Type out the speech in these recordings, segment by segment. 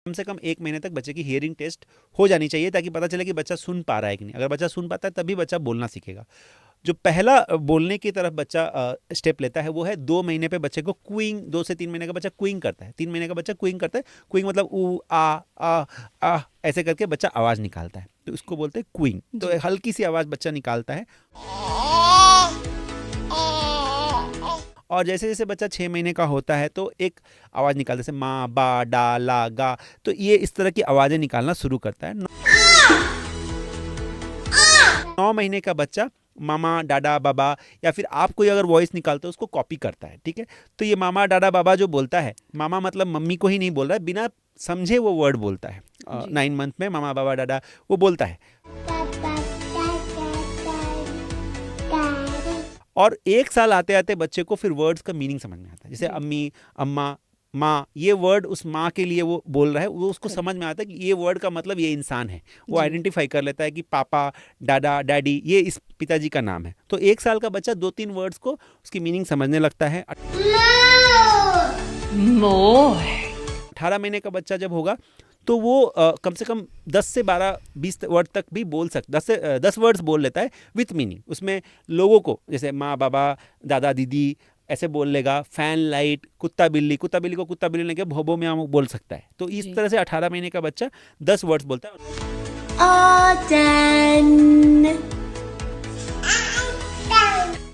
कम से कम 1 महीने तक बच्चे की हियरिंग टेस्ट हो जानी चाहिए ताकि पता चले कि बच्चा सुन पा रहा है कि नहीं। अगर बच्चा सुन पाता है तभी बच्चा बोलना सीखेगा। जो पहला बोलने की तरफ बच्चा स्टेप लेता है वो है 2 महीने पे बच्चे को क्विंग, 2 से 3 महीने का बच्चा क्विंग करता है, 3 महीने का बच्चा क्विंग करता है। क्विंग मतलब ऊ आ ऐसे करके बच्चा आवाज़ निकालता है, तो इसको बोलते हैं क्विंग। तो हल्की सी आवाज़ बच्चा निकालता है। और जैसे जैसे बच्चा 6 महीने का होता है तो एक आवाज़ निकालता है, जैसे माँ, बा, डा, ला, गा। तो ये इस तरह की आवाज़ें निकालना शुरू करता है। 9 महीने का बच्चा मामा, डाडा, बाबा या फिर आप कोई अगर वॉइस निकालते हो उसको कॉपी करता है, ठीक है। तो ये मामा, डाडा, बाबा जो बोलता है, मामा मतलब मम्मी को ही नहीं बोल रहा है, बिना समझे वो वर्ड बोलता है। 9 मंथ में मामा, बाबा, डाडा वो बोलता है। और 1 साल आते आते बच्चे को फिर वर्ड्स का मीनिंग समझ में आता है, जैसे अम्मी, अम्मा, माँ, ये वर्ड उस माँ के लिए वो बोल रहा है, वो उसको समझ में आता है कि ये वर्ड का मतलब ये इंसान है। वो आइडेंटिफाई कर लेता है कि पापा, डाडा, डैडी ये इस पिताजी का नाम है। तो 1 साल का बच्चा 2-3 वर्ड्स को उसकी मीनिंग समझने लगता है। 18 महीने का बच्चा जब होगा तो वो कम से कम 10 से 12-20 वर्ड तक भी बोल सकता, 10 वर्ड्स बोल लेता है विथ मीनिंग। उसमें लोगों को जैसे माँ, बाबा, दादा, दीदी ऐसे बोल लेगा। फैन, लाइट, कुत्ता, बिल्ली को कुत्ता बिल्ली ने के भोबो में बोल सकता है। तो इस तरह से 18 महीने का बच्चा 10 वर्ड्स बोलता है।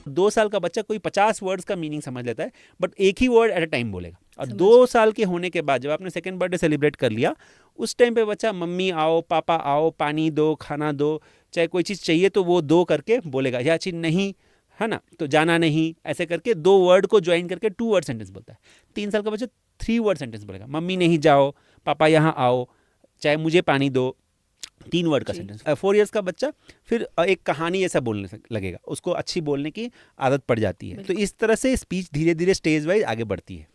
2 साल का बच्चा कोई 50 वर्ड्स का मीनिंग समझ लेता है, बट एक ही वर्ड एट अ टाइम बोलेगा। और 2 साल के होने के बाद जब आपने सेकंड बर्थडे सेलिब्रेट कर लिया, उस टाइम पे बच्चा मम्मी आओ, पापा आओ, पानी दो, खाना दो, चाहे कोई चीज़ चाहिए तो वो दो करके बोलेगा। यह चीज़ नहीं है ना, तो जाना नहीं, ऐसे करके 2 वर्ड को ज्वाइन करके 2 वर्ड सेंटेंस बोलता है। 3 साल का बच्चा 3 वर्ड सेंटेंस बोलेगा, मम्मी नहीं जाओ, पापा यहाँ आओ, चाहे मुझे पानी दो, 3 वर्ड का सेंटेंस। 4 इयर्स का बच्चा फिर एक कहानी ऐसा बोलने से लगेगा, उसको अच्छी बोलने की आदत पड़ जाती है। तो इस तरह से स्पीच धीरे धीरे स्टेज वाइज आगे बढ़ती है।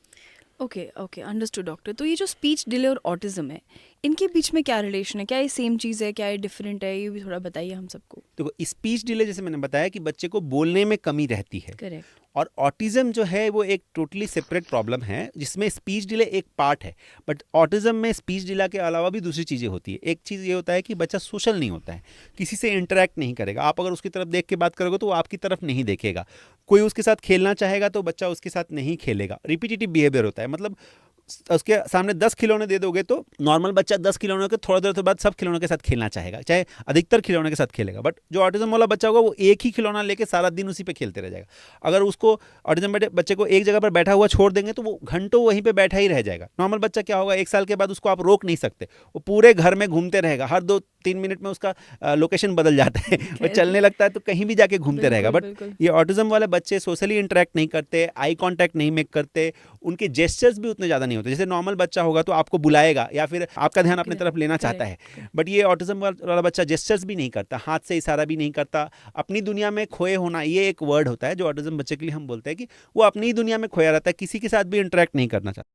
Okay, understood doctor. तो ये जो स्पीच डिले और ऑटिज्म है, इनके बीच में क्या रिलेशन है? क्या ये सेम चीज़ है, क्या ये डिफरेंट है? ये भी थोड़ा बताइए हम सबको। देखो, स्पीच डिले जैसे मैंने बताया कि बच्चे को बोलने में कमी रहती है। करेक्ट। और ऑटिज्म जो है वो एक टोटली सेपरेट प्रॉब्लम है जिसमें स्पीच डिले एक पार्ट है। बट ऑटिज्म में स्पीच डिले के अलावा भी दूसरी चीज़ें होती है। एक चीज़ ये होता है कि बच्चा सोशल नहीं होता है, किसी से इंटरेक्ट नहीं करेगा। आप अगर उसकी तरफ देख के बात करोगे तो वो आपकी तरफ नहीं देखेगा। कोई उसके साथ खेलना चाहेगा तो बच्चा उसके साथ नहीं खेलेगा। रिपीटेटिव बिहेवियर होता है, मतलब उसके सामने 10 खिलौने दे दोगे तो नॉर्मल बच्चा 10 खिलौनों के थोड़ा देर बाद सब खिलौनों के साथ खेलना चाहेगा, चाहे अधिकतर खिलौनों के साथ खेलेगा। बट जो ऑटिज्म वाला बच्चा होगा वो एक ही खिलौना लेके सारा दिन उसी पे खेलते रह जाएगा। अगर उसको ऑटिज्म बच्चे को एक जगह पर बैठा हुआ छोड़ देंगे तो वो घंटों वहीं पे बैठा ही रह जाएगा। नॉर्मल बच्चा क्या होगा, 1 साल के बाद उसको आप रोक नहीं सकते, वो पूरे घर में घूमते रहेगा। हर 2-3 मिनट में उसका लोकेशन बदल जाता है, वो चलने लगता है तो कहीं भी जाके घूमते रहेगा। बट ये ऑटिज्म वाले बच्चे सोशली इंटरेक्ट नहीं करते, आई कॉन्टैक्ट नहीं मेक करते, उनके जेस्चर्स भी उतने ज़्यादा नहीं होते। जैसे नॉर्मल बच्चा होगा तो आपको बुलाएगा या फिर आपका ध्यान अपनी तरफ लेना चाहता है, बट ये ऑटिज्म वाला बच्चा जेस्चर्स भी नहीं करता, हाथ से इशारा भी नहीं करता। अपनी दुनिया में खोए होना, ये एक वर्ड होता है जो ऑटिज्म बच्चे के लिए हम बोलते हैं कि वो अपनी दुनिया में खोया रहता है, किसी के साथ भी इंटरेक्ट नहीं करना चाहता।